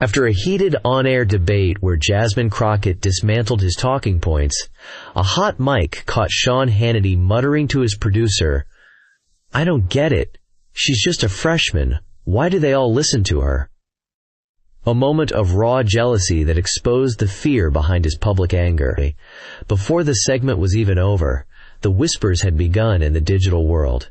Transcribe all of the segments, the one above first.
After a heated on-air debate where Jasmine Crockett dismantled his talking points, a hot mic caught Sean Hannity muttering to his producer, "I don't get it. She's just a freshman. Why do they all listen to her?" A moment of raw jealousy that exposed the fear behind his public anger. Before the segment was even over, the whispers had begun in the digital world.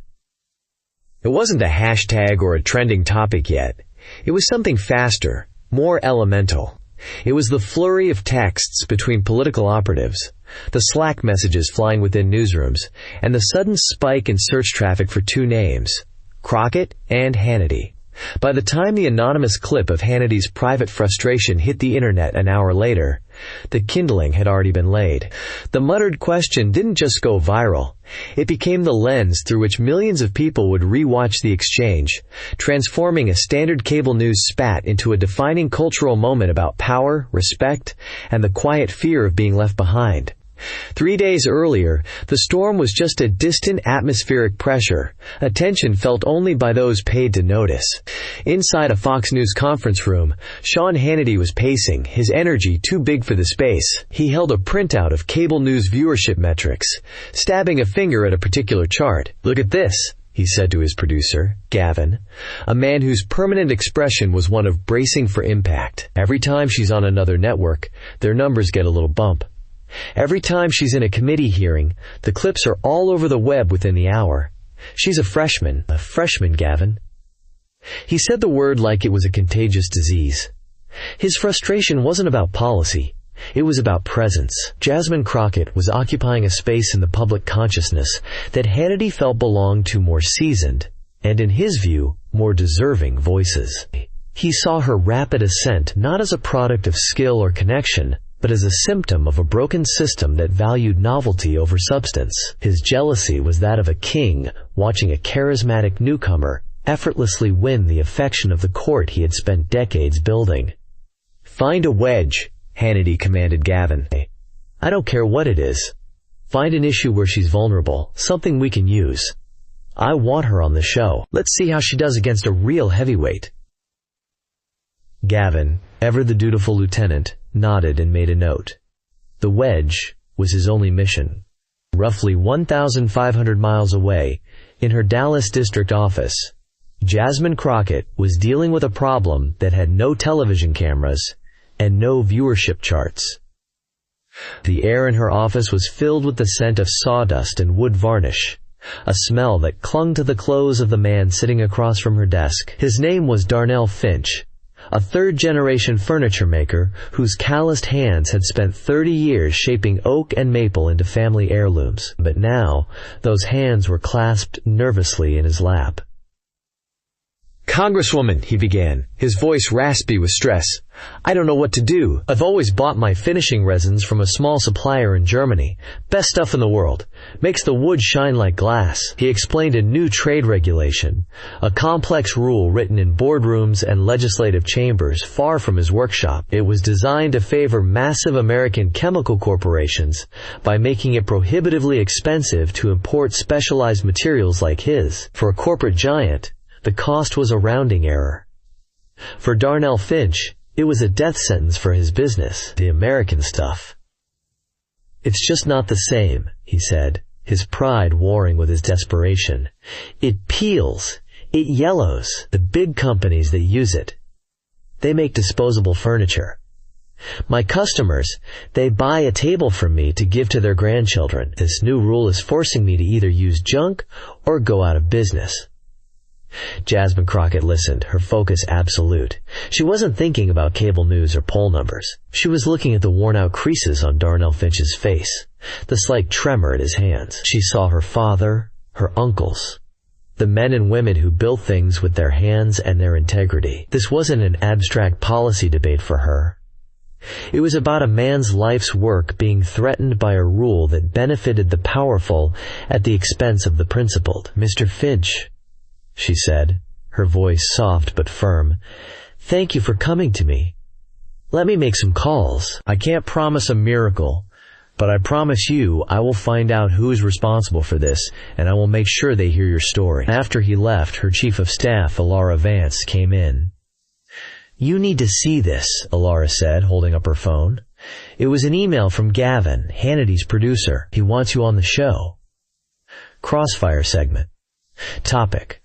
It wasn't a hashtag or a trending topic yet. It was something faster, more elemental. It was the flurry of texts between political operatives, the Slack messages flying within newsrooms, and the sudden spike in search traffic for two names, Crockett and Hannity. By the time the anonymous clip of Hannity's private frustration hit the internet an hour later, the kindling had already been laid. The muttered question didn't just go viral. It became the lens through which millions of people would re-watch the exchange, transforming a standard cable news spat into a defining cultural moment about power, respect, and the quiet fear of being left behind. 3 days earlier, the storm was just a distant atmospheric pressure, a tension felt only by those paid to notice. Inside a Fox News conference room, Sean Hannity was pacing, his energy too big for the space. He held a printout of cable news viewership metrics, stabbing a finger at a particular chart. "Look at this," he said to his producer, Gavin, a man whose permanent expression was one of bracing for impact. "Every time she's on another network, their numbers get a little bump. Every time she's in a committee hearing, the clips are all over the web within the hour. She's a freshman, Gavin." He said the word like it was a contagious disease. His frustration wasn't about policy. It was about presence. Jasmine Crockett was occupying a space in the public consciousness that Hannity felt belonged to more seasoned, and in his view, more deserving voices. He saw her rapid ascent not as a product of skill or connection, but as a symptom of a broken system that valued novelty over substance. His jealousy was that of a king watching a charismatic newcomer effortlessly win the affection of the court he had spent decades building. "Find a wedge," Hannity commanded Gavin. "I don't care what it is. Find an issue where she's vulnerable, something we can use. I want her on the show. Let's see how she does against a real heavyweight." Gavin, ever the dutiful lieutenant, nodded and made a note. The wedge was his only mission. Roughly 1,500 miles away, in her Dallas district office, Jasmine Crockett was dealing with a problem that had no television cameras and no viewership charts. The air in her office was filled with the scent of sawdust and wood varnish, a smell that clung to the clothes of the man sitting across from her desk. His name was Darnell Finch, a third-generation furniture maker whose calloused hands had spent 30 years shaping oak and maple into family heirlooms. But now, those hands were clasped nervously in his lap. "Congresswoman," he began, his voice raspy with stress, "I don't know what to do. I've always bought my finishing resins from a small supplier in Germany. Best stuff in the world. Makes the wood shine like glass." He explained a new trade regulation, a complex rule written in boardrooms and legislative chambers far from his workshop. It was designed to favor massive American chemical corporations by making it prohibitively expensive to import specialized materials like his. For a corporate giant, the cost was a rounding error. For Darnell Finch, it was a death sentence for his business. "The American stuff. It's just not the same," he said, his pride warring with his desperation. "It peels. It yellows. The big companies that use it, they make disposable furniture. My customers, they buy a table from me to give to their grandchildren. This new rule is forcing me to either use junk or go out of business." Jasmine Crockett listened, her focus absolute. She wasn't thinking about cable news or poll numbers. She was looking at the worn-out creases on Darnell Finch's face, the slight tremor at his hands. She saw her father, her uncles, the men and women who built things with their hands and their integrity. This wasn't an abstract policy debate for her. It was about a man's life's work being threatened by a rule that benefited the powerful at the expense of the principled. "Mr. Finch," she said, her voice soft but firm, "thank you for coming to me. Let me make some calls. I can't promise a miracle, but I promise you I will find out who is responsible for this, and I will make sure they hear your story." After he left, her chief of staff, Alara Vance, came in. "You need to see this," Alara said, holding up her phone. "It was an email from Gavin, Hannity's producer. He wants you on the show." Crossfire segment. Topic: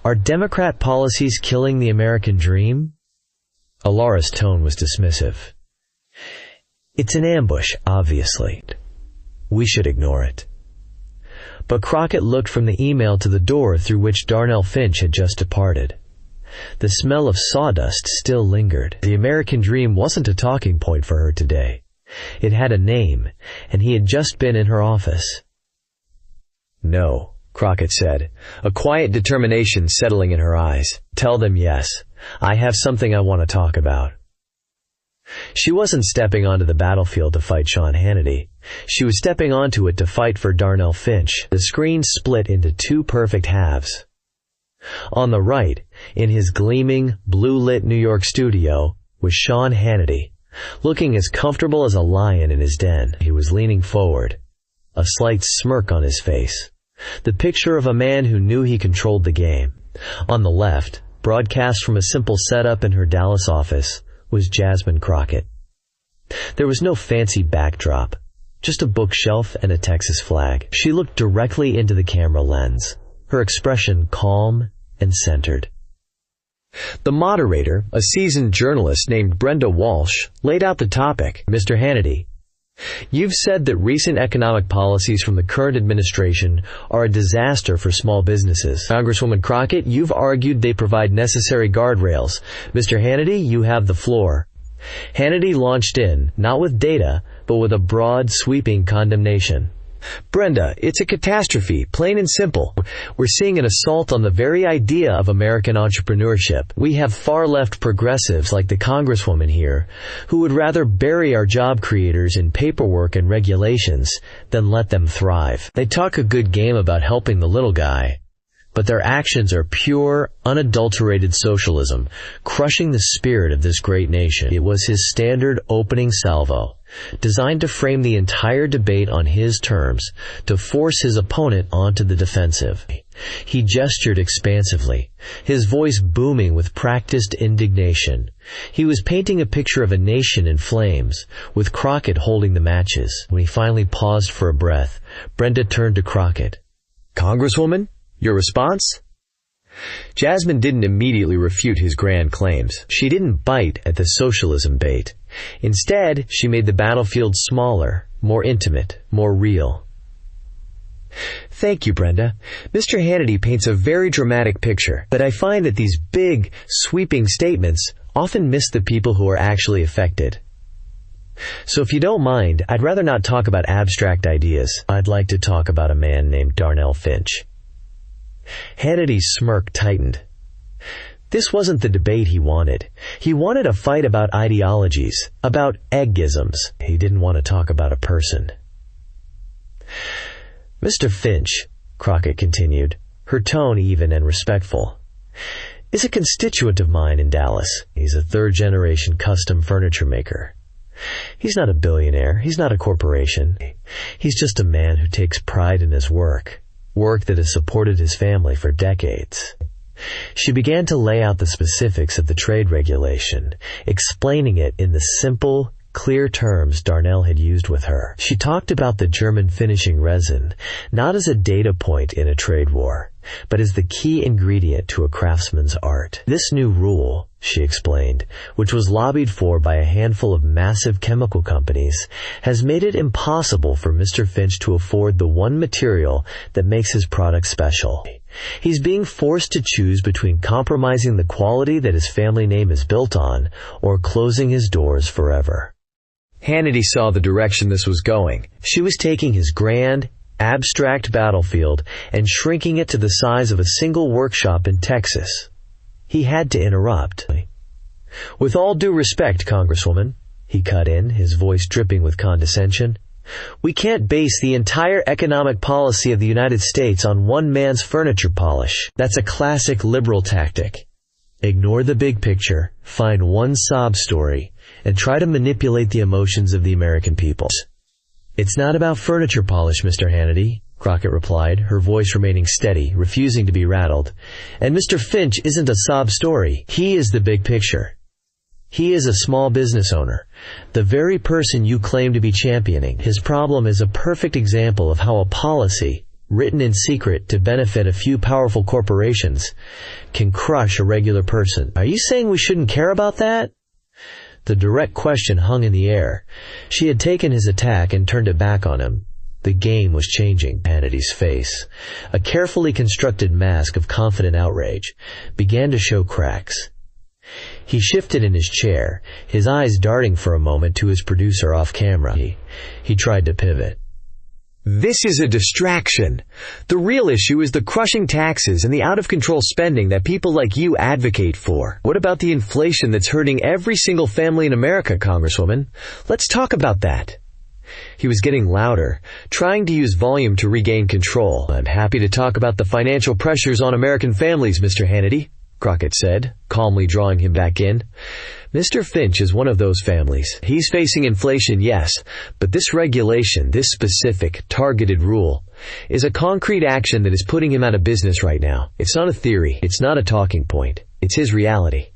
Are Democrat policies killing the American dream? Alara's tone was dismissive. "It's an ambush, obviously. We should ignore it." But Crockett looked from the email to the door through which Darnell Finch had just departed. The smell of sawdust still lingered. The American dream wasn't a talking point for her today. It had a name, and he had just been in her office. "No," Crockett said, a quiet determination settling in her eyes. "Tell them yes. I have something I want to talk about." She wasn't stepping onto the battlefield to fight Sean Hannity. She was stepping onto it to fight for Darnell Finch. The screen split into two perfect halves. On the right, in his gleaming, blue-lit New York studio, was Sean Hannity, looking as comfortable as a lion in his den. He was leaning forward, a slight smirk on his face, the picture of a man who knew he controlled the game. On the left, broadcast from a simple setup in her Dallas office, was Jasmine Crockett. There was no fancy backdrop, just a bookshelf and a Texas flag. She looked directly into the camera lens, her expression calm and centered. The moderator, a seasoned journalist named Brenda Walsh, laid out the topic. "Mr. Hannity, you've said that recent economic policies from the current administration are a disaster for small businesses. Congresswoman Crockett, you've argued they provide necessary guardrails. Mr. Hannity, you have the floor." Hannity launched in, not with data, but with a broad, sweeping condemnation. "Brenda, it's a catastrophe, plain and simple. We're seeing an assault on the very idea of American entrepreneurship. We have far-left progressives like the Congresswoman here, who would rather bury our job creators in paperwork and regulations than let them thrive. They talk a good game about helping the little guy, but their actions are pure, unadulterated socialism, crushing the spirit of this great nation." It was his standard opening salvo, designed to frame the entire debate on his terms, to force his opponent onto the defensive. He gestured expansively, his voice booming with practiced indignation. He was painting a picture of a nation in flames, with Crockett holding the matches. When he finally paused for a breath, Brenda turned to Crockett. "Congresswoman, your response?" Jasmine didn't immediately refute his grand claims. She didn't bite at the socialism bait. Instead, she made the battlefield smaller, more intimate, more real. "Thank you, Brenda. Mr. Hannity paints a very dramatic picture, but I find that these big, sweeping statements often miss the people who are actually affected. So if you don't mind, I'd rather not talk about abstract ideas. I'd like to talk about a man named Darnell Finch." Hannity's smirk tightened. This wasn't the debate he wanted. He wanted a fight about ideologies, about eggisms. He didn't want to talk about a person. "Mr. Finch," Crockett continued, her tone even and respectful, "is a constituent of mine in Dallas. He's a third-generation custom furniture maker. He's not a billionaire. He's not a corporation. He's just a man who takes pride in his work that has supported his family for decades." She began to lay out the specifics of the trade regulation, explaining it in the simple, clear terms Darnell had used with her. She talked about the German finishing resin, not as a data point in a trade war, but as the key ingredient to a craftsman's art. This new rule, she explained, which was lobbied for by a handful of massive chemical companies, has made it impossible for Mr. Finch to afford the one material that makes his product special. He's being forced to choose between compromising the quality that his family name is built on or closing his doors forever. Hannity saw the direction this was going. She was taking his grand, abstract battlefield and shrinking it to the size of a single workshop in Texas. He had to interrupt. "With all due respect, Congresswoman," he cut in, his voice dripping with condescension, "we can't base the entire economic policy of the United States on one man's furniture polish. That's a classic liberal tactic. Ignore the big picture, find one sob story, and try to manipulate the emotions of the American people." "It's not about furniture polish, Mr. Hannity," Crockett replied, her voice remaining steady, refusing to be rattled. "And Mr. Finch isn't a sob story. He is the big picture." He is a small business owner, the very person you claim to be championing. His problem is a perfect example of how a policy, written in secret to benefit a few powerful corporations, can crush a regular person. Are you saying we shouldn't care about that? The direct question hung in the air. She had taken his attack and turned it back on him. The game was changing. Hannity's face, a carefully constructed mask of confident outrage, began to show cracks. He shifted in his chair, his eyes darting for a moment to his producer off camera. He tried to pivot. This is a distraction. The real issue is the crushing taxes and the out-of-control spending that people like you advocate for. What about the inflation that's hurting every single family in America, Congresswoman? Let's talk about that. He was getting louder, trying to use volume to regain control. I'm happy to talk about the financial pressures on American families, Mr. Hannity, Crockett said, calmly drawing him back in. Mr. Finch is one of those families. He's facing inflation, yes, but this regulation, this specific, targeted rule, is a concrete action that is putting him out of business right now. It's not a theory. It's not a talking point. It's his reality.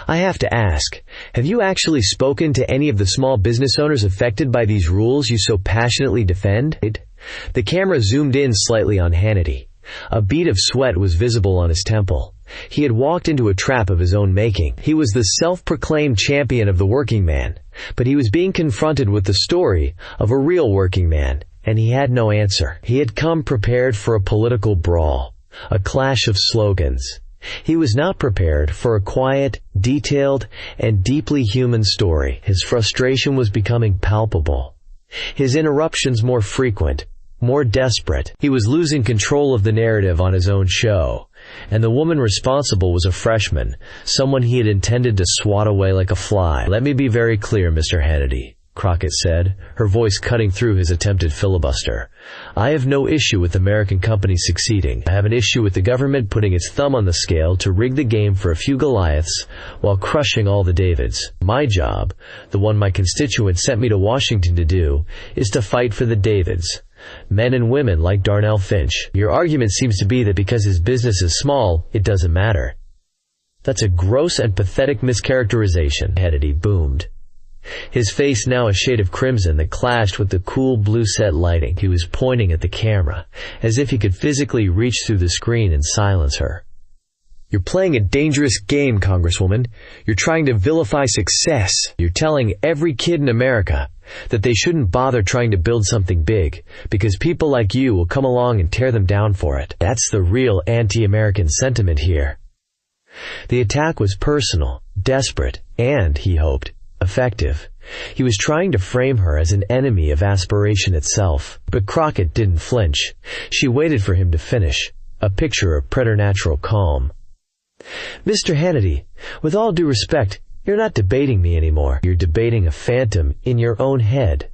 I have to ask, have you actually spoken to any of the small business owners affected by these rules you so passionately defend? The camera zoomed in slightly on Hannity. A bead of sweat was visible on his temple. He had walked into a trap of his own making. He was the self-proclaimed champion of the working man, but he was being confronted with the story of a real working man, and he had no answer. He had come prepared for a political brawl, a clash of slogans. He was not prepared for a quiet, detailed, and deeply human story. His frustration was becoming palpable. His interruptions more frequent, more desperate. He was losing control of the narrative on his own show, and the woman responsible was a freshman, someone he had intended to swat away like a fly. Let me be very clear, Mr. Hannity, Crockett said, her voice cutting through his attempted filibuster. I have no issue with American companies succeeding. I have an issue with the government putting its thumb on the scale to rig the game for a few Goliaths while crushing all the Davids. My job, the one my constituents sent me to Washington to do, is to fight for the Davids. Men and women like Darnell Finch. Your argument seems to be that because his business is small, it doesn't matter. That's a gross and pathetic mischaracterization, Hannity boomed. His face now a shade of crimson that clashed with the cool blue set lighting. He was pointing at the camera, as if he could physically reach through the screen and silence her. You're playing a dangerous game, Congresswoman. You're trying to vilify success. You're telling every kid in America that they shouldn't bother trying to build something big, because people like you will come along and tear them down for it. That's the real anti-American sentiment here. The attack was personal, desperate, and, he hoped, effective. He was trying to frame her as an enemy of aspiration itself. But Crockett didn't flinch. She waited for him to finish, a picture of preternatural calm. Mr. Hannity, with all due respect, you're not debating me anymore. You're debating a phantom in your own head.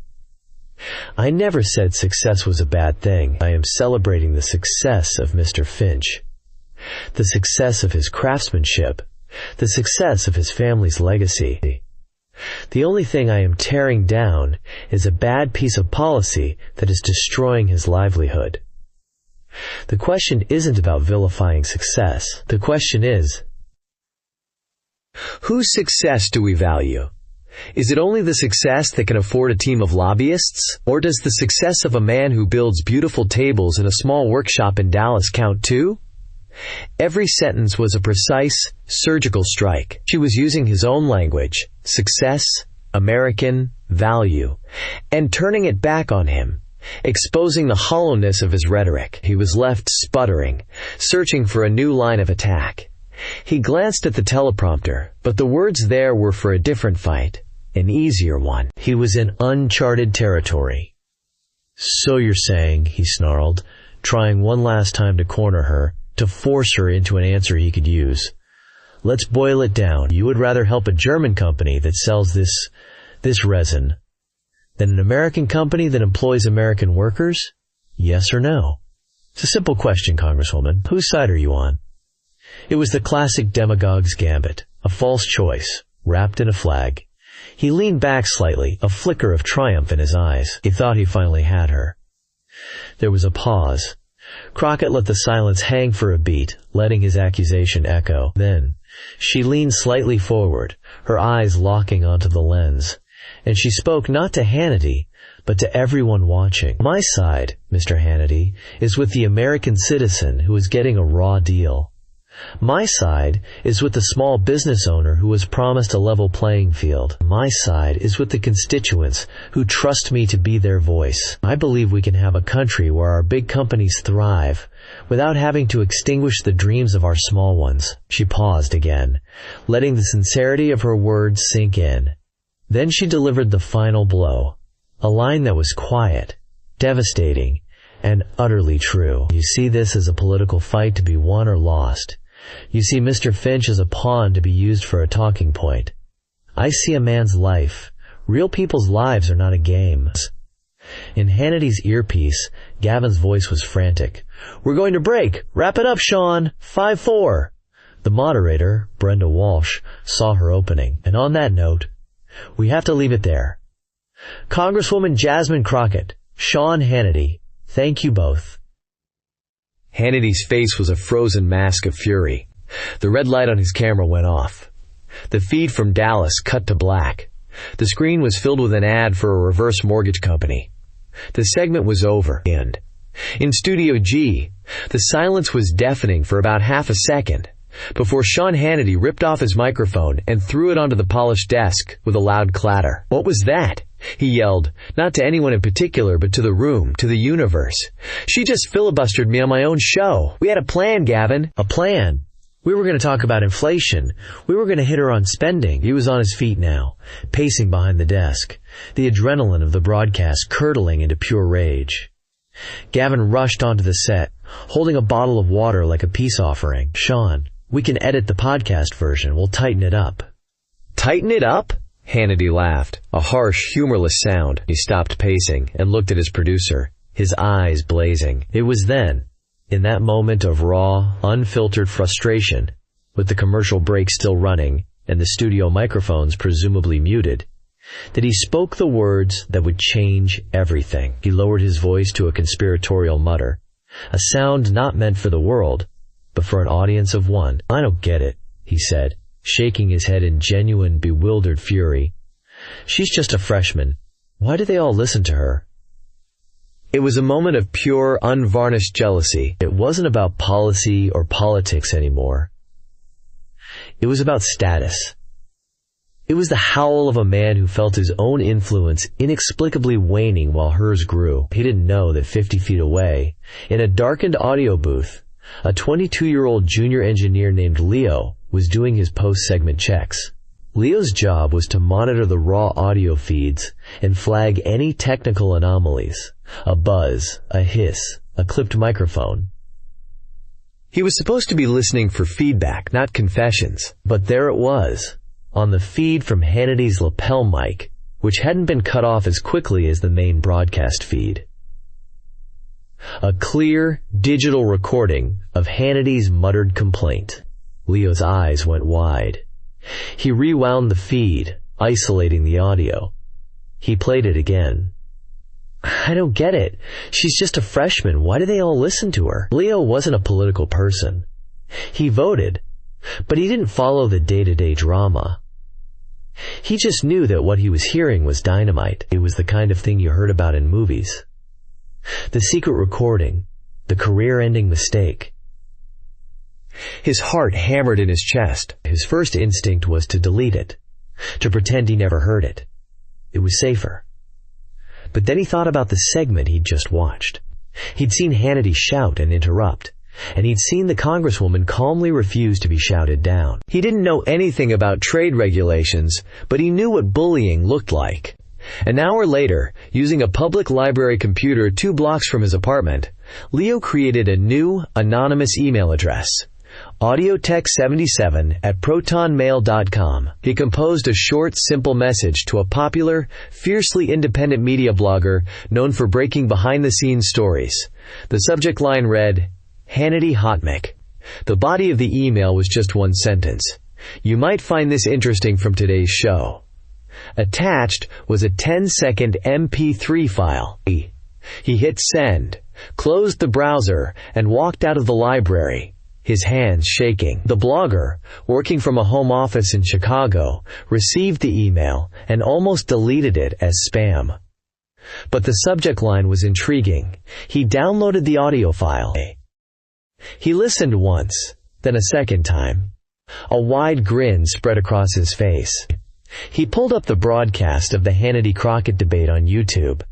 I never said success was a bad thing. I am celebrating the success of Mr. Finch, the success of his craftsmanship, the success of his family's legacy. The only thing I am tearing down is a bad piece of policy that is destroying his livelihood. The question isn't about vilifying success. The question is, whose success do we value? Is it only the success that can afford a team of lobbyists? Or does the success of a man who builds beautiful tables in a small workshop in Dallas count too? Every sentence was a precise, surgical strike. She was using his own language, success, American, value, and turning it back on him, exposing the hollowness of his rhetoric. He was left sputtering, searching for a new line of attack. He glanced at the teleprompter, but the words there were for a different fight, an easier one. He was in uncharted territory. So you're saying, he snarled, trying one last time to corner her, to force her into an answer he could use. Let's boil it down. You would rather help a German company that sells this resin than an American company that employs American workers? Yes or no? It's a simple question, Congresswoman. Whose side are you on? It was the classic demagogue's gambit, a false choice, wrapped in a flag. He leaned back slightly, a flicker of triumph in his eyes. He thought he finally had her. There was a pause. Crockett let the silence hang for a beat, letting his accusation echo. Then, She leaned slightly forward, her eyes locking onto the lens, and she spoke not to Hannity, but to everyone watching. My side, Mr. Hannity, is with the American citizen who is getting a raw deal. My side is with the small business owner who was promised a level playing field. My side is with the constituents who trust me to be their voice. I believe we can have a country where our big companies thrive without having to extinguish the dreams of our small ones. She paused again, letting the sincerity of her words sink in. Then she delivered the final blow, a line that was quiet, devastating, and utterly true. You see this as a political fight to be won or lost. You see Mr. Finch as a pawn to be used for a talking point. I see a man's life. Real people's lives are not a game. In Hannity's earpiece, Gavin's voice was frantic. We're going to break. Wrap it up, Sean. 5-4. The moderator, Brenda Walsh, saw her opening. And on that note, we have to leave it there. Congresswoman Jasmine Crockett, Sean Hannity, thank you both. Hannity's face was a frozen mask of fury. The red light on his camera went off. The feed from Dallas cut to black. The screen was filled with an ad for a reverse mortgage company. The segment was over, and in Studio G, the silence was deafening for about half a second before Sean Hannity ripped off his microphone and threw it onto the polished desk with a loud clatter. What was that? He yelled, not to anyone in particular, but to the room, to the universe. She just filibustered me on my own show. We had a plan, Gavin. A plan? We were going to talk about inflation. We were going to hit her on spending. He was on his feet now, pacing behind the desk, the adrenaline of the broadcast curdling into pure rage. Gavin rushed onto the set, holding a bottle of water like a peace offering. Sean, we can edit the podcast version. We'll tighten it up. Tighten it up? Hannity laughed, a harsh, humorless sound. He stopped pacing and looked at his producer, his eyes blazing. It was then, in that moment of raw, unfiltered frustration, with the commercial break still running and the studio microphones presumably muted, that he spoke the words that would change everything. He lowered his voice to a conspiratorial mutter, a sound not meant for the world, but for an audience of one. I don't get it, he said, shaking his head in genuine, bewildered fury. She's just a freshman. Why do they all listen to her? It was a moment of pure, unvarnished jealousy. It wasn't about policy or politics anymore. It was about status. It was the howl of a man who felt his own influence inexplicably waning while hers grew. He didn't know that 50 feet away, in a darkened audio booth, a 22-year-old junior engineer named Leo was doing his post-segment checks. Leo's job was to monitor the raw audio feeds and flag any technical anomalies, a buzz, a hiss, a clipped microphone. He was supposed to be listening for feedback, not confessions. But there it was, on the feed from Hannity's lapel mic, which hadn't been cut off as quickly as the main broadcast feed. A clear, digital recording of Hannity's muttered complaint. Leo's eyes went wide. He rewound the feed, isolating the audio. He played it again. I don't get it. She's just a freshman. Why do they all listen to her? Leo wasn't a political person. He voted, but he didn't follow the day-to-day drama. He just knew that what he was hearing was dynamite. It was the kind of thing you heard about in movies. The secret recording, the career-ending mistake. His heart hammered in his chest. His first instinct was to delete it, to pretend he never heard it. It was safer. But then he thought about the segment he'd just watched. He'd seen Hannity shout and interrupt, and he'd seen the congresswoman calmly refuse to be shouted down. He didn't know anything about trade regulations, but he knew what bullying looked like. An hour later, using a public library computer 2 blocks from his apartment, Leo created a new, anonymous email address, audiotech77@protonmail.com. He composed a short, simple message to a popular, fiercely independent media blogger known for breaking behind-the-scenes stories. The subject line read, Hannity Hotmic. The body of the email was just one sentence. You might find this interesting from today's show. Attached was a 10-second MP3 file. He hit send, closed the browser, and walked out of the library, his hands shaking. The blogger, working from a home office in Chicago, received the email and almost deleted it as spam. But the subject line was intriguing. He downloaded the audio file. He listened once, then a second time. A wide grin spread across his face. He pulled up the broadcast of the Hannity-Crockett debate on YouTube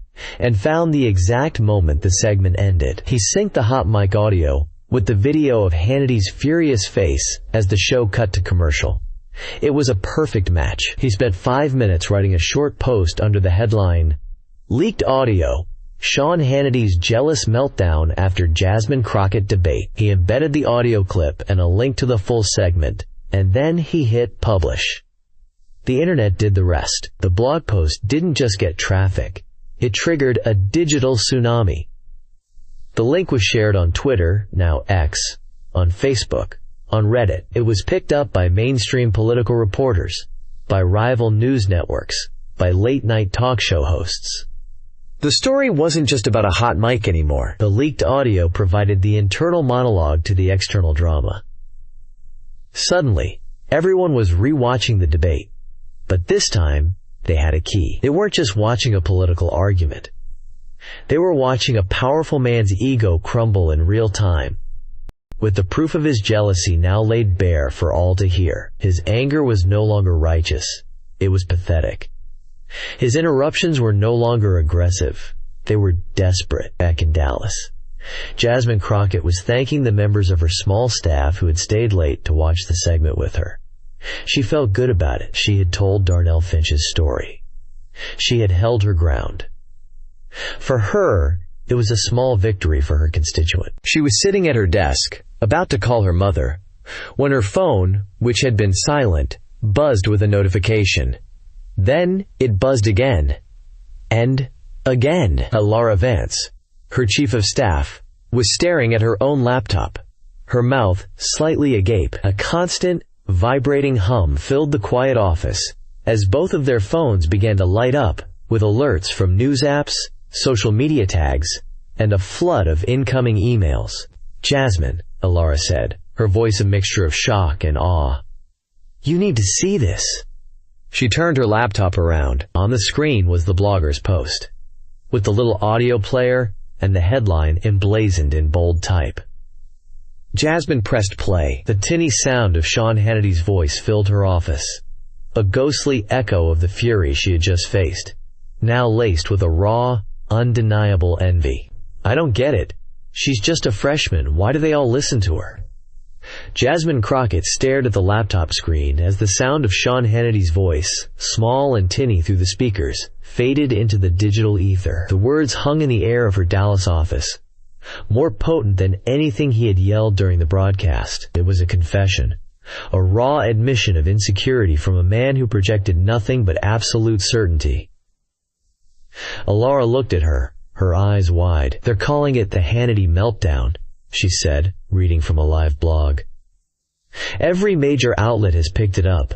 and found the exact moment the segment ended. He synced the hot mic audio with the video of Hannity's furious face as the show cut to commercial. It was a perfect match. He spent 5 minutes writing a short post under the headline, "Leaked Audio, Sean Hannity's Jealous Meltdown After Jasmine Crockett Debate." He embedded the audio clip and a link to the full segment, and then he hit publish. The internet did the rest. The blog post didn't just get traffic. It triggered a digital tsunami. The link was shared on Twitter, now X, on Facebook, on Reddit. It was picked up by mainstream political reporters, by rival news networks, by late-night talk show hosts. The story wasn't just about a hot mic anymore. The leaked audio provided the internal monologue to the external drama. Suddenly, everyone was re-watching the debate. But this time, they had a key. They weren't just watching a political argument. They were watching a powerful man's ego crumble in real time. With the proof of his jealousy now laid bare for all to hear, his anger was no longer righteous. It was pathetic. His interruptions were no longer aggressive. They were desperate. Back in Dallas, Jasmine Crockett was thanking the members of her small staff who had stayed late to watch the segment with her. She felt good about it. She had told Darnell Finch's story. She had held her ground. For her, it was a small victory for her constituent. She was sitting at her desk, about to call her mother, when her phone, which had been silent, buzzed with a notification. Then it buzzed again. And again. Laura Vance, her chief of staff, was staring at her own laptop, her mouth slightly agape. A constant, vibrating hum filled the quiet office as both of their phones began to light up with alerts from news apps, social media tags, and a flood of incoming emails. "Jasmine," Alara said, her voice a mixture of shock and awe. "You need to see this." She turned her laptop around. On the screen was the blogger's post, with the little audio player and the headline emblazoned in bold type. Jasmine pressed play. The tinny sound of Sean Hannity's voice filled her office, a ghostly echo of the fury she had just faced, now laced with a raw, undeniable envy. "I don't get it. She's just a freshman. Why do they all listen to her?" Jasmine Crockett stared at the laptop screen as the sound of Sean Hannity's voice, small and tinny through the speakers, faded into the digital ether. The words hung in the air of her Dallas office, more potent than anything he had yelled during the broadcast. It was a confession, a raw admission of insecurity from a man who projected nothing but absolute certainty. Alara looked at her, her eyes wide. "They're calling it the Hannity meltdown," she said, reading from a live blog. "Every major outlet has picked it up.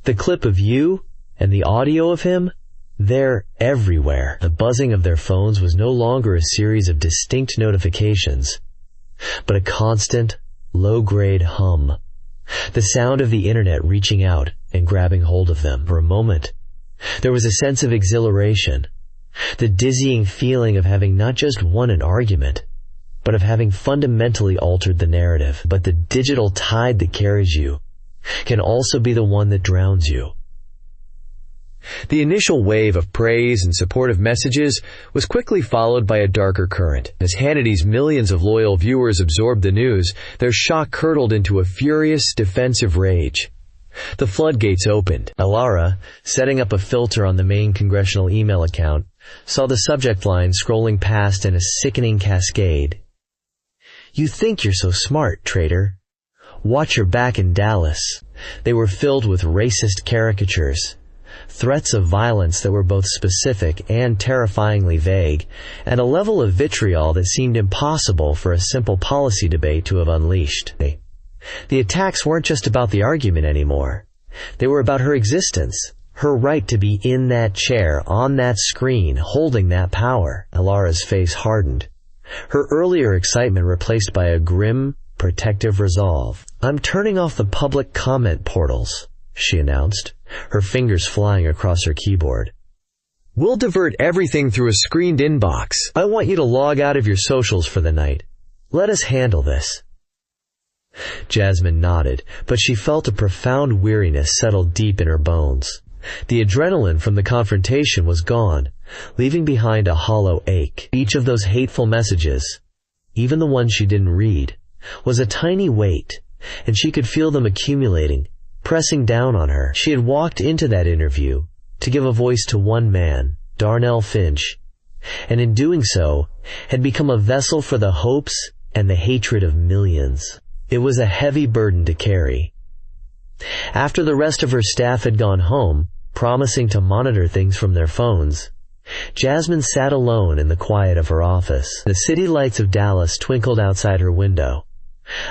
The clip of you and the audio of him, they're everywhere." The buzzing of their phones was no longer a series of distinct notifications, but a constant, low-grade hum. The sound of the internet reaching out and grabbing hold of them. For a moment, there was a sense of exhilaration, the dizzying feeling of having not just won an argument, but of having fundamentally altered the narrative. But the digital tide that carries you can also be the one that drowns you. The initial wave of praise and supportive messages was quickly followed by a darker current. As Hannity's millions of loyal viewers absorbed the news, their shock curdled into a furious, defensive rage. The floodgates opened. Alara, setting up a filter on the main congressional email account, saw the subject line scrolling past in a sickening cascade. "You think you're so smart, traitor. Watch your back in Dallas." They were filled with racist caricatures, threats of violence that were both specific and terrifyingly vague, and a level of vitriol that seemed impossible for a simple policy debate to have unleashed. The attacks weren't just about the argument anymore. They were about her existence, her right to be in that chair, on that screen, holding that power. Alara's face hardened, her earlier excitement replaced by a grim, protective resolve. "I'm turning off the public comment portals," she announced, her fingers flying across her keyboard. "We'll divert everything through a screened inbox. I want you to log out of your socials for the night. Let us handle this." Jasmine nodded, but she felt a profound weariness settle deep in her bones. The adrenaline from the confrontation was gone, leaving behind a hollow ache. Each of those hateful messages, even the ones she didn't read, was a tiny weight, and she could feel them accumulating, pressing down on her. She had walked into that interview to give a voice to one man, Darnell Finch, and in doing so, had become a vessel for the hopes and the hatred of millions. It was a heavy burden to carry. After the rest of her staff had gone home, promising to monitor things from their phones, Jasmine sat alone in the quiet of her office. The city lights of Dallas twinkled outside her window,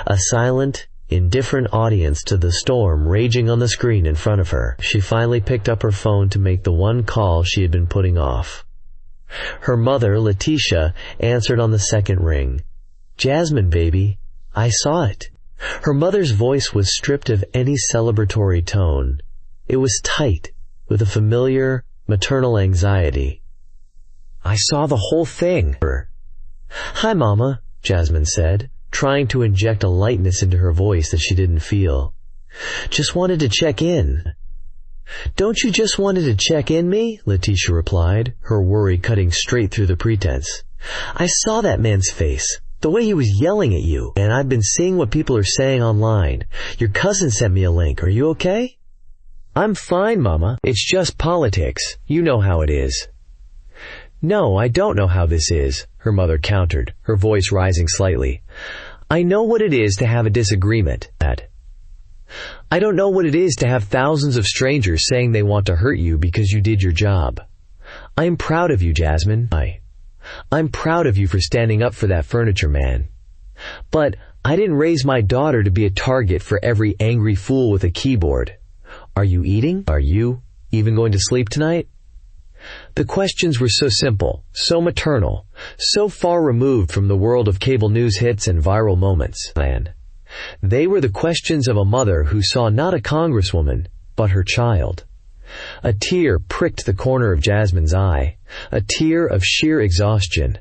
a silent, indifferent audience to the storm raging on the screen in front of her. She finally picked up her phone to make the one call she had been putting off. Her mother, Letitia, answered on the second ring. "Jasmine, baby, I saw it." Her mother's voice was stripped of any celebratory tone. It was tight, with a familiar, maternal anxiety. "I saw the whole thing." "Hi, Mama," Jasmine said, trying to inject a lightness into her voice that she didn't feel. "Just wanted to check in." "Don't you just wanted to check in me?" Letitia replied, her worry cutting straight through the pretense. "I saw that man's face. The way he was yelling at you, and I've been seeing what people are saying online. Your cousin sent me a link. Are you okay?" "I'm fine, Mama. It's just politics. You know how it is." "No, I don't know how this is," her mother countered, her voice rising slightly. "I know what it is to have a disagreement. I don't know what it is to have thousands of strangers saying they want to hurt you because you did your job. I'm proud of you, Jasmine. I'm proud of you for standing up for that furniture man. But I didn't raise my daughter to be a target for every angry fool with a keyboard. Are you eating? Are you even going to sleep tonight?" The questions were so simple, so maternal, so far removed from the world of cable news hits and viral moments. They were the questions of a mother who saw not a congresswoman, but her child. A tear pricked the corner of Jasmine's eye, a tear of sheer exhaustion.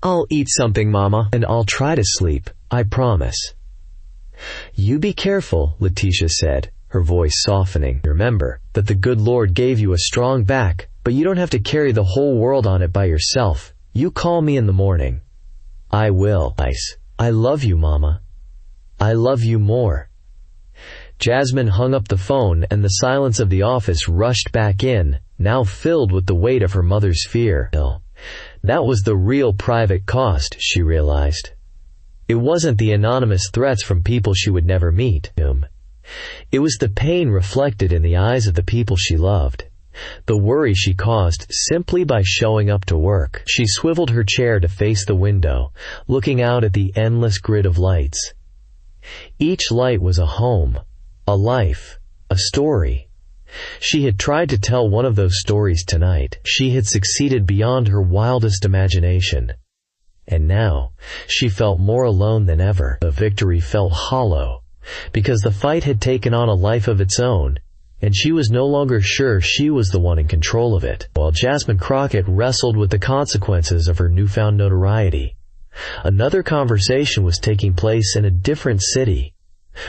"I'll eat something, Mama, and I'll try to sleep, I promise." "You be careful," Letitia said, her voice softening. "Remember that the good Lord gave you a strong back, but you don't have to carry the whole world on it by yourself. You call me in the morning." "I will. I love you, Mama. I love you more." Jasmine hung up the phone, and the silence of the office rushed back in, now filled with the weight of her mother's fear. That was the real private cost, she realized. It wasn't the anonymous threats from people she would never meet. It was the pain reflected in the eyes of the people she loved, the worry she caused simply by showing up to work. She swiveled her chair to face the window, looking out at the endless grid of lights. Each light was a home, a life, a story. She had tried to tell one of those stories tonight. She had succeeded beyond her wildest imagination. And now, she felt more alone than ever. The victory felt hollow, because the fight had taken on a life of its own, and she was no longer sure she was the one in control of it. While Jasmine Crockett wrestled with the consequences of her newfound notoriety, another conversation was taking place in a different city,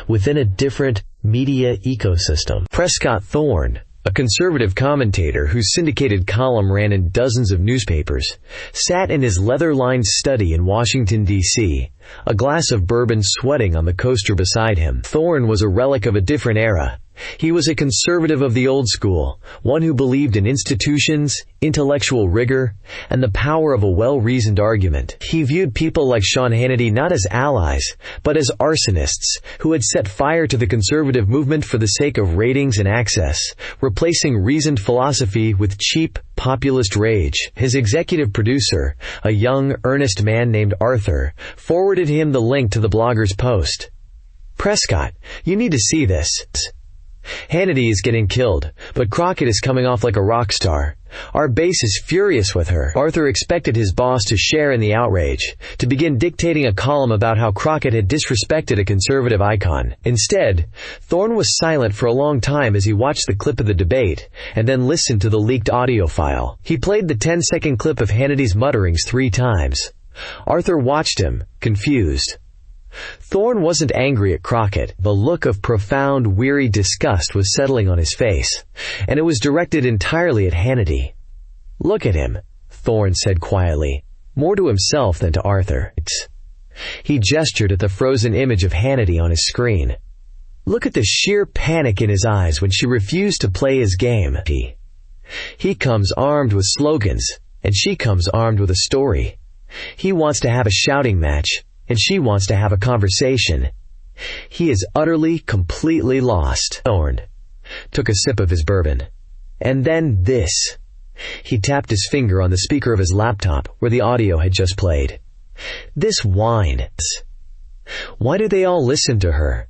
within a different media ecosystem. Prescott Thorne, a conservative commentator whose syndicated column ran in dozens of newspapers, sat in his leather-lined study in Washington, D.C., a glass of bourbon sweating on the coaster beside him. Thorne was a relic of a different era. He was a conservative of the old school, one who believed in institutions, intellectual rigor, and the power of a well-reasoned argument. He viewed people like Sean Hannity not as allies, but as arsonists who had set fire to the conservative movement for the sake of ratings and access, replacing reasoned philosophy with cheap, populist rage. His executive producer, a young, earnest man named Arthur, forwarded him the link to the blogger's post. "Prescott, you need to see this. Hannity is getting killed, but Crockett is coming off like a rock star. Our base is furious with her. Arthur expected his boss to share in the outrage, to begin dictating a column about how Crockett had disrespected a conservative icon. Instead, Thorne was silent for a long time as he watched the clip of the debate, and then listened to the leaked audio file. He played the 10-second clip of Hannity's mutterings 3 times. Arthur watched him, confused. Thorne wasn't angry at Crockett. The look of profound, weary disgust was settling on his face, and it was directed entirely at Hannity. "Look at him," Thorne said quietly, more to himself than to Arthur. He gestured at the frozen image of Hannity on his screen. "Look at the sheer panic in his eyes when she refused to play his game. He comes armed with slogans, and she comes armed with a story. He wants to have a shouting match, and she wants to have a conversation. He is utterly, completely lost." Thorne took a sip of his bourbon. "And then this." He tapped his finger on the speaker of his laptop where the audio had just played. "This whine. Why do they all listen to her?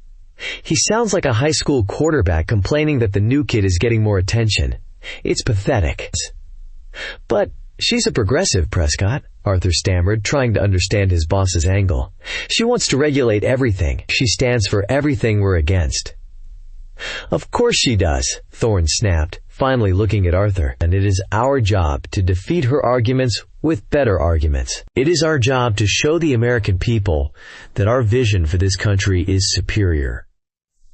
He sounds like a high school quarterback complaining that the new kid is getting more attention. It's pathetic." "But she's a progressive, Prescott," Arthur stammered, trying to understand his boss's angle. "She wants to regulate everything. She stands for everything we're against." "Of course she does," Thorne snapped, finally looking at Arthur. "And it is our job to defeat her arguments with better arguments. It is our job to show the American people that our vision for this country is superior.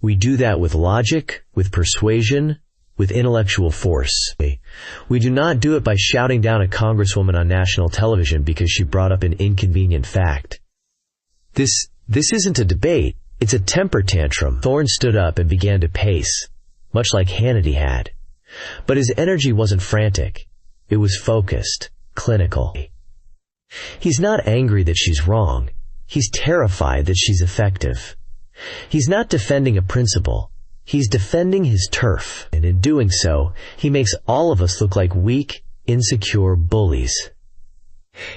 We do that with logic, with persuasion, with intellectual force. We do not do it by shouting down a congresswoman on national television because she brought up an inconvenient fact. This isn't a debate, it's a temper tantrum." Thorne stood up and began to pace, much like Hannity had. But his energy wasn't frantic. It was focused, clinical. He's not angry that she's wrong. He's terrified that she's effective. He's not defending a principle. He's defending his turf, and in doing so, he makes all of us look like weak, insecure bullies.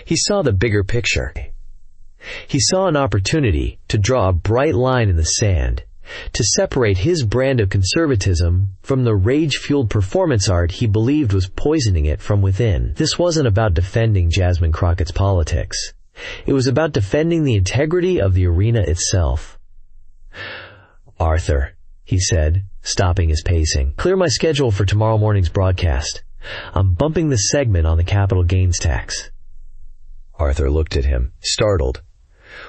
He saw the bigger picture. He saw an opportunity to draw a bright line in the sand, to separate his brand of conservatism from the rage-fueled performance art he believed was poisoning it from within. This wasn't about defending Jasmine Crockett's politics. It was about defending the integrity of the arena itself. "Arthur," he said, stopping his pacing, "clear my schedule for tomorrow morning's broadcast. I'm bumping the segment on the capital gains tax." Arthur looked at him, startled.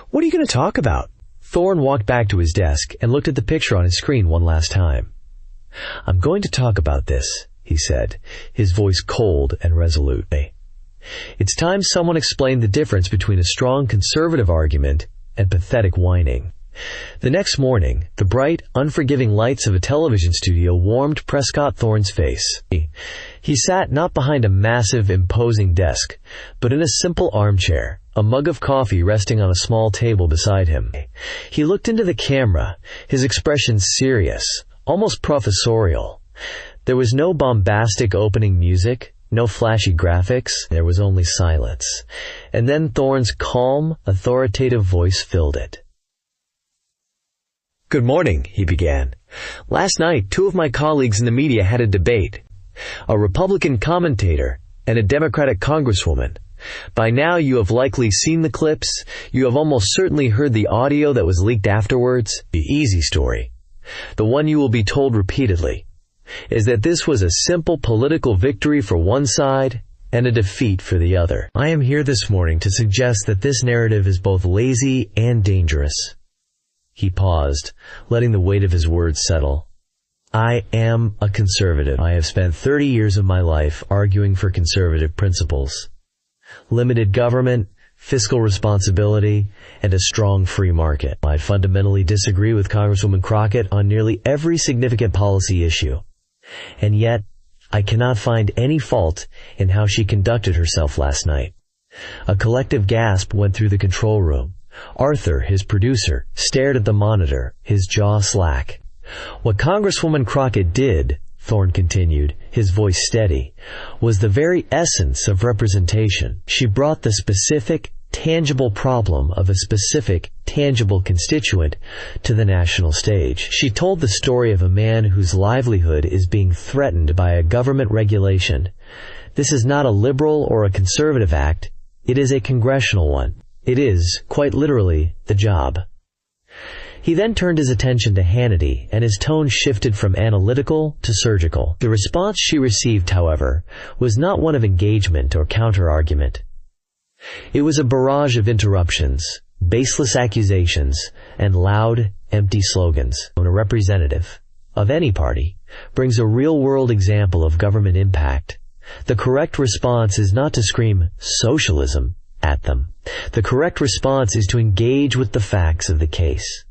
"What are you going to talk about?" Thorne walked back to his desk and looked at the picture on his screen one last time. "I'm going to talk about this," he said, his voice cold and resolute. "It's time someone explained the difference between a strong conservative argument and pathetic whining." The next morning, the bright, unforgiving lights of a television studio warmed Prescott Thorne's face. He sat not behind a massive, imposing desk, but in a simple armchair, a mug of coffee resting on a small table beside him. He looked into the camera, his expression serious, almost professorial. There was no bombastic opening music, no flashy graphics, there was only silence. And then Thorne's calm, authoritative voice filled it. "Good morning," he began. "Last night, 2 of my colleagues in the media had a debate. A Republican commentator and a Democratic congresswoman. By now you have likely seen the clips. You have almost certainly heard the audio that was leaked afterwards. The easy story, the one you will be told repeatedly, is that this was a simple political victory for one side and a defeat for the other. I am here this morning to suggest that this narrative is both lazy and dangerous." He paused, letting the weight of his words settle. "I am a conservative. I have spent 30 years of my life arguing for conservative principles. Limited government, fiscal responsibility, and a strong free market. I fundamentally disagree with Congresswoman Crockett on nearly every significant policy issue. And yet, I cannot find any fault in how she conducted herself last night." A collective gasp went through the control room. Arthur, his producer, stared at the monitor, his jaw slack. "What Congresswoman Crockett did," Thorne continued, his voice steady, "was the very essence of representation. She brought the specific, tangible problem of a specific, tangible constituent to the national stage. She told the story of a man whose livelihood is being threatened by a government regulation. This is not a liberal or a conservative act, it is a congressional one. It is, quite literally, the job. He then turned his attention to Hannity, and his tone shifted from analytical to surgical. The response she received, however, was not one of engagement or counter-argument. It was a barrage of interruptions, baseless accusations, and loud, empty slogans. When a representative of any party brings a real-world example of government impact, the correct response is not to scream socialism at them. The correct response is to engage with the facts of the case.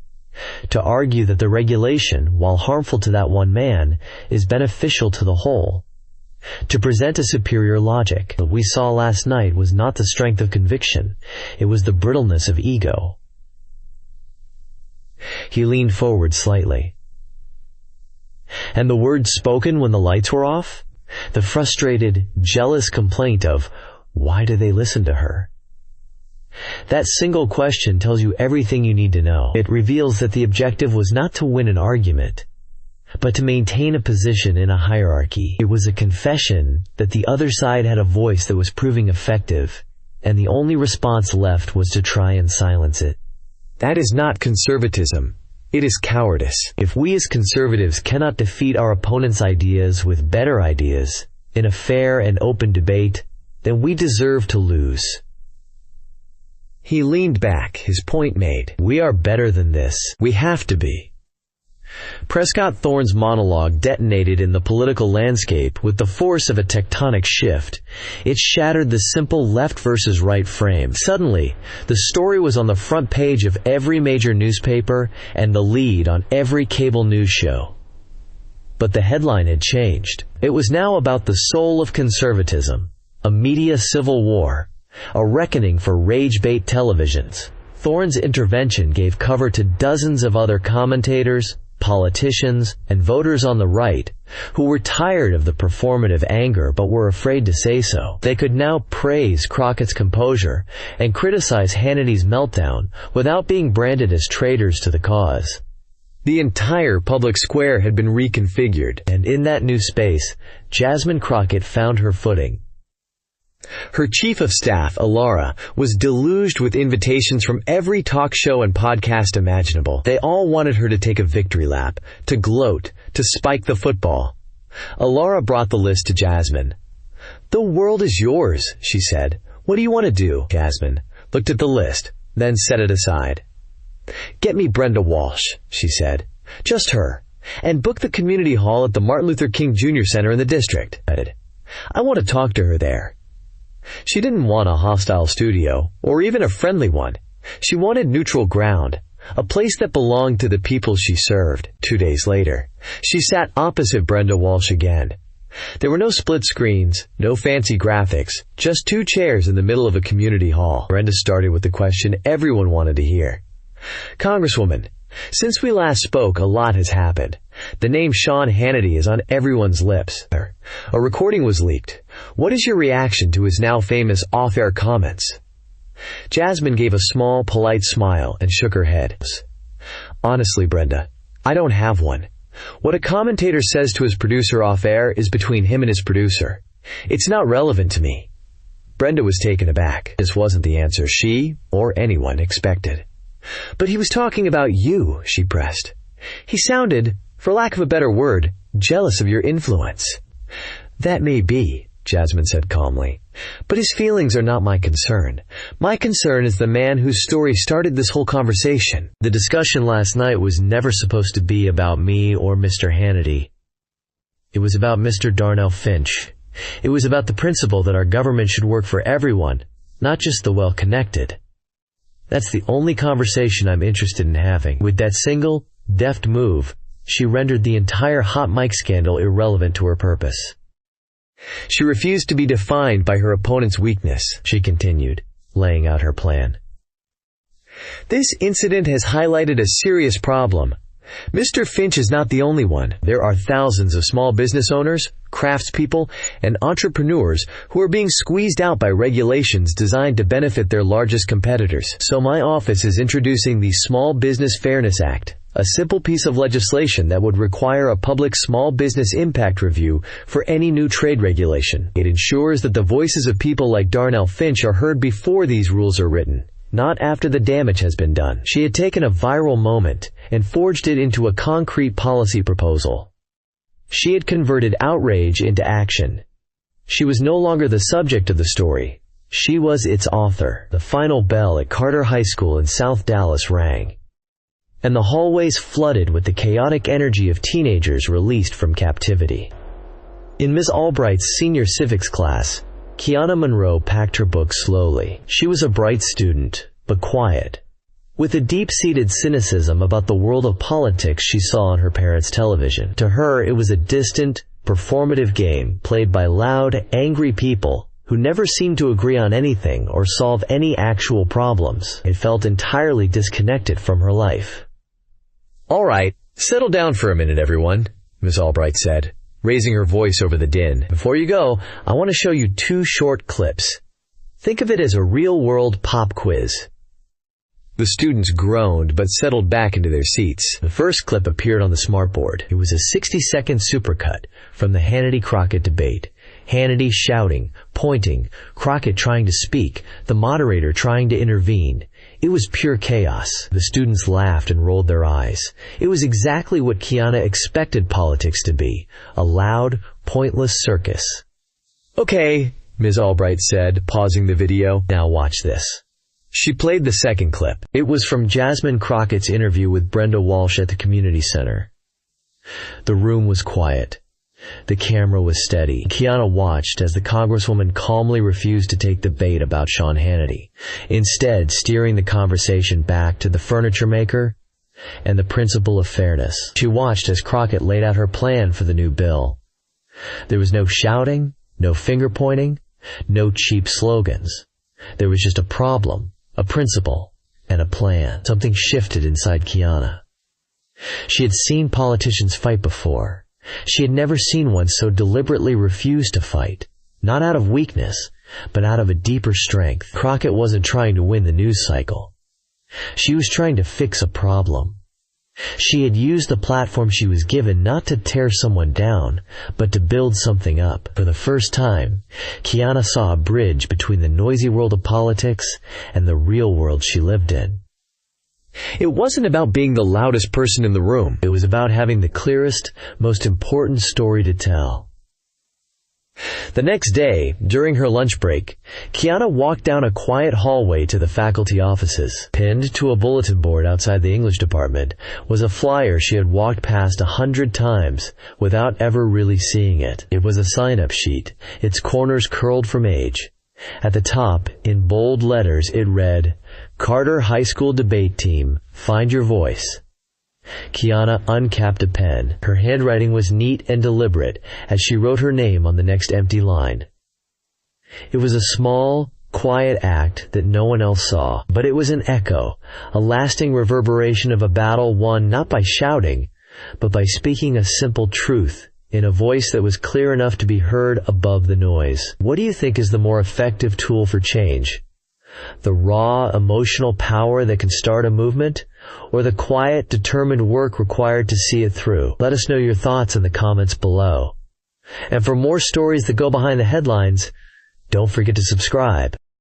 To argue that the regulation, while harmful to that one man, is beneficial to the whole. To present a superior logic. What we saw last night was not the strength of conviction, it was the brittleness of ego. He leaned forward slightly. And the words spoken when the lights were off? The frustrated, jealous complaint of, why do they listen to her? That single question tells you everything you need to know. It reveals that the objective was not to win an argument, but to maintain a position in a hierarchy. It was a confession that the other side had a voice that was proving effective, and the only response left was to try and silence it. That is not conservatism. It is cowardice. If we as conservatives cannot defeat our opponent's ideas with better ideas in a fair and open debate, then we deserve to lose. He leaned back, his point made. We are better than this. We have to be. Prescott Thorne's monologue detonated in the political landscape with the force of a tectonic shift. It shattered the simple left versus right frame. Suddenly, the story was on the front page of every major newspaper and the lead on every cable news show. But the headline had changed. It was now about the soul of conservatism, a media civil war, a reckoning for rage-bait televisions. Thorne's intervention gave cover to dozens of other commentators, politicians, and voters on the right who were tired of the performative anger but were afraid to say so. They could now praise Crockett's composure and criticize Hannity's meltdown without being branded as traitors to the cause. The entire public square had been reconfigured, and in that new space, Jasmine Crockett found her footing. Her chief of staff, Alara, was deluged with invitations from every talk show and podcast imaginable. They all wanted her to take a victory lap, to gloat, to spike the football. Alara brought the list to Jasmine. "The world is yours," she said. "What do you want to do?" Jasmine looked at the list, then set it aside. "Get me Brenda Walsh," she said. "Just her. And book the community hall at the Martin Luther King Jr. Center in the district." "I want to talk to her there." She didn't want a hostile studio, or even a friendly one. She wanted neutral ground, a place that belonged to the people she served. 2 days later, she sat opposite Brenda Walsh again. There were no split screens, no fancy graphics, just 2 chairs in the middle of a community hall. Brenda started with the question everyone wanted to hear. "Congresswoman, since we last spoke, a lot has happened. The name Sean Hannity is on everyone's lips. A recording was leaked. What is your reaction to his now famous off-air comments?" Jasmine gave a small, polite smile and shook her head. "Honestly, Brenda, I don't have one. What a commentator says to his producer off-air is between him and his producer. It's not relevant to me." Brenda was taken aback. This wasn't the answer she, or anyone, expected. "But he was talking about you," she pressed. "He sounded, for lack of a better word, jealous of your influence." "That may be," Jasmine said calmly, "but his feelings are not my concern. My concern is the man whose story started this whole conversation." The discussion last night was never supposed to be about me or Mr. Hannity. It was about Mr. Darnell Finch. It was about the principle that our government should work for everyone, not just the well-connected. That's the only conversation I'm interested in having. With that single, deft move, she rendered the entire hot mic scandal irrelevant to her purpose. She refused to be defined by her opponent's weakness, she continued, laying out her plan. "This incident has highlighted a serious problem. Mr. Finch is not the only one. There are thousands of small business owners, craftspeople, and entrepreneurs who are being squeezed out by regulations designed to benefit their largest competitors. So my office is introducing the Small Business Fairness Act, a simple piece of legislation that would require a public small business impact review for any new trade regulation. It ensures that the voices of people like Darnell Finch are heard before these rules are written, not after the damage has been done. She had taken a viral moment and forged it into a concrete policy proposal. She had converted outrage into action. She was no longer the subject of the story. She was its author. The final bell at Carter High School in South Dallas rang, and the hallways flooded with the chaotic energy of teenagers released from captivity. In Ms. Albright's senior civics class, Kiana Monroe packed her books slowly. She was a bright student, but quiet, with a deep-seated cynicism about the world of politics she saw on her parents' television. To her, it was a distant, performative game played by loud, angry people who never seemed to agree on anything or solve any actual problems. It felt entirely disconnected from her life. "All right, settle down for a minute, everyone," Miss Albright said, raising her voice over the din. "Before you go, I want to show you 2 short clips. Think of it as a real-world pop quiz." The students groaned but settled back into their seats. The first clip appeared on the smartboard. It was a 60-second supercut from the Hannity-Crockett debate. Hannity shouting, pointing, Crockett trying to speak, the moderator trying to intervene. It was pure chaos. The students laughed and rolled their eyes. It was exactly what Kiana expected politics to be, a loud, pointless circus. "Okay," Ms. Albright said, pausing the video. "Now watch this." She played the second clip. It was from Jasmine Crockett's interview with Brenda Walsh at the community center. The room was quiet. The camera was steady. Kiana watched as the congresswoman calmly refused to take the bait about Sean Hannity, instead steering the conversation back to the furniture maker and the principle of fairness. She watched as Crockett laid out her plan for the new bill. There was no shouting, no finger-pointing, no cheap slogans. There was just a problem, a principle, and a plan. Something shifted inside Kiana. She had seen politicians fight before. She had never seen one so deliberately refuse to fight, not out of weakness, but out of a deeper strength. Crockett wasn't trying to win the news cycle. She was trying to fix a problem. She had used the platform she was given not to tear someone down, but to build something up. For the first time, Kiana saw a bridge between the noisy world of politics and the real world she lived in. It wasn't about being the loudest person in the room. It was about having the clearest, most important story to tell. The next day, during her lunch break, Kiana walked down a quiet hallway to the faculty offices. Pinned to a bulletin board outside the English department was a flyer she had walked past 100 times without ever really seeing it. It was a sign-up sheet, its corners curled from age. At the top, in bold letters, it read, "Carter High School Debate Team, find your voice." Kiana uncapped a pen. Her handwriting was neat and deliberate as she wrote her name on the next empty line. It was a small, quiet act that no one else saw, but it was an echo, a lasting reverberation of a battle won not by shouting, but by speaking a simple truth in a voice that was clear enough to be heard above the noise. What do you think is the more effective tool for change? The raw, emotional power that can start a movement, or the quiet, determined work required to see it through? Let us know your thoughts in the comments below. And for more stories that go behind the headlines, don't forget to subscribe.